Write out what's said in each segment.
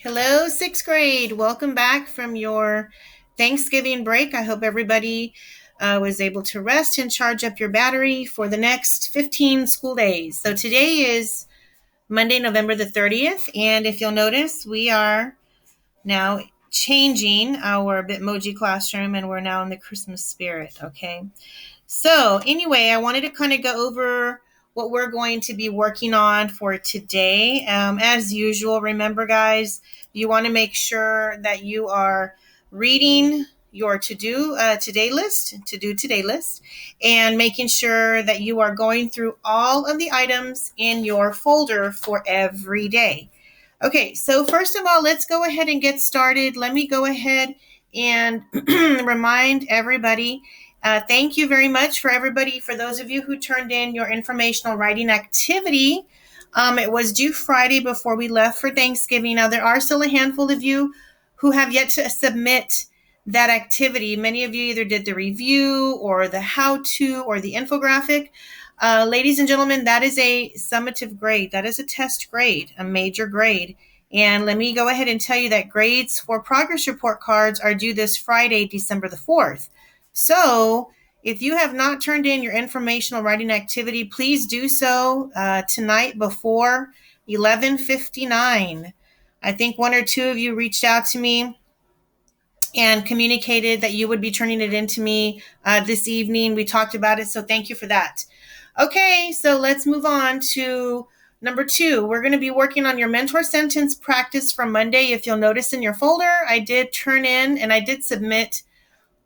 Hello, sixth grade. Welcome back from your Thanksgiving break. I hope everybody was able to rest and charge up your battery for the next 15 school days. So today is Monday, November the 30th. And if you'll notice, we are now changing our Bitmoji classroom and we're now in the Christmas spirit. Okay. So anyway, I wanted to kind of go over what we're going to be working on for today. As usual, remember guys, you want to make sure that you are reading your to-do today list, and making sure that you are going through all of the items in your folder for every day. Okay, so first of all, let's go ahead and get started. Let me go ahead and remind everybody. Thank you very much for everybody, for those of you who turned in your informational writing activity. It was due Friday before we left for Thanksgiving. Now, there are still a handful of you who have yet to submit that activity. Many of you either did the review or the how-to or the infographic. Ladies and gentlemen, that is a summative grade. That is a test grade, a major grade. And let me go ahead and tell you that grades for progress report cards are due this Friday, December the 4th. So if you have not turned in your informational writing activity, please do so tonight before 11:59. I think one or two of you reached out to me and communicated that you would be turning it in to me this evening. We talked about it, so thank you for that. Okay, so let's move on to number 2. We're going to be working on your mentor sentence practice for Monday. If you'll notice in your folder, I did turn in and I did submit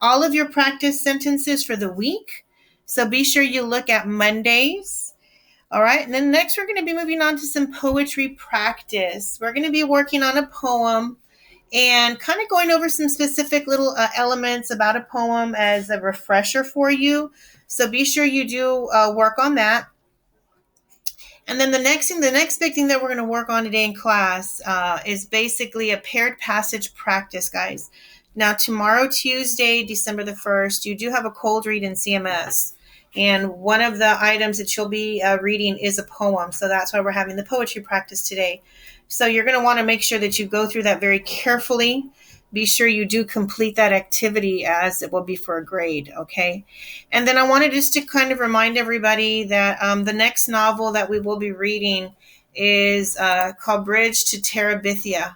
all of your practice sentences for the week. So be sure you look at Mondays. All right, and then next we're going to be moving on to some poetry practice. We're going to be working on a poem and kind of going over some specific little elements about a poem as a refresher for you. So be sure you do work on that. And then the next big thing that we're going to work on today in class is basically a paired passage practice, guys. Now, tomorrow, Tuesday, December the 1st, you do have a cold read in CMS. And one of the items that you'll be reading is a poem. So that's why we're having the poetry practice today. So you're going to want to make sure that you go through that very carefully. Be sure you do complete that activity, as it will be for a grade, okay? And then I wanted just to kind of remind everybody that the next novel that we will be reading is called Bridge to Terabithia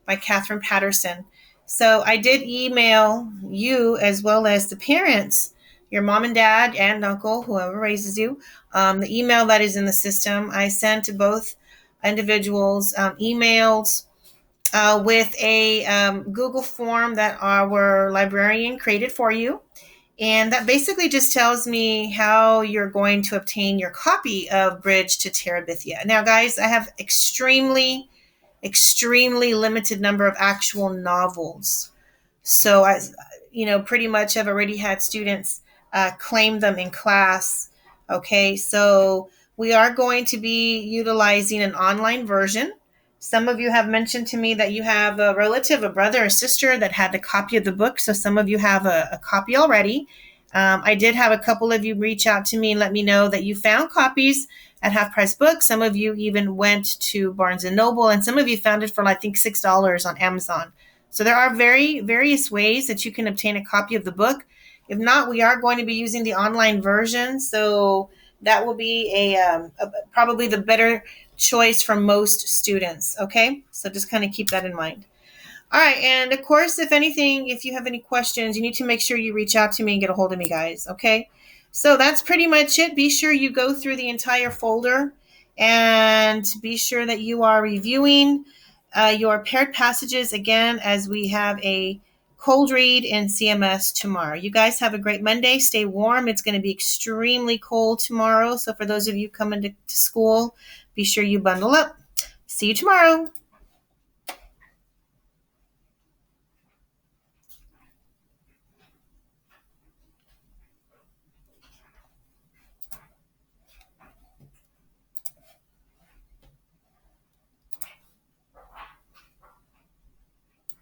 by Catherine Patterson. So I did email you as well as the parents, your mom and dad and uncle, whoever raises you, the email that is in the system. I sent to both individuals emails with a Google form that our librarian created for you. And that basically just tells me how you're going to obtain your copy of Bridge to Terabithia. Now, guys, I have extremely limited number of actual novels. So I, pretty much I've already had students claim them in class. Okay, so we are going to be utilizing an online version. Some of you have mentioned to me that you have a relative, a brother or sister that had a copy of the book. So some of you have a copy already. I did have a couple of you reach out to me and let me know that you found copies at Half Price Books. Some of you even went to Barnes & Noble, and some of you found it for I think $6 on Amazon. So there are various ways that you can obtain a copy of the book. If not, we are going to be using the online version. So that will be probably the better choice for most students. Okay, so just kind of keep that in mind. All right, and of course, if you have any questions, you need to make sure you reach out to me and get a hold of me, guys. Okay, so that's pretty much it. Be sure you go through the entire folder and be sure that you are reviewing your paired passages again, as we have a cold read in CMS tomorrow. You guys have a great Monday. Stay warm. It's going to be extremely cold tomorrow. So for those of you coming to school, be sure you bundle up. See you tomorrow.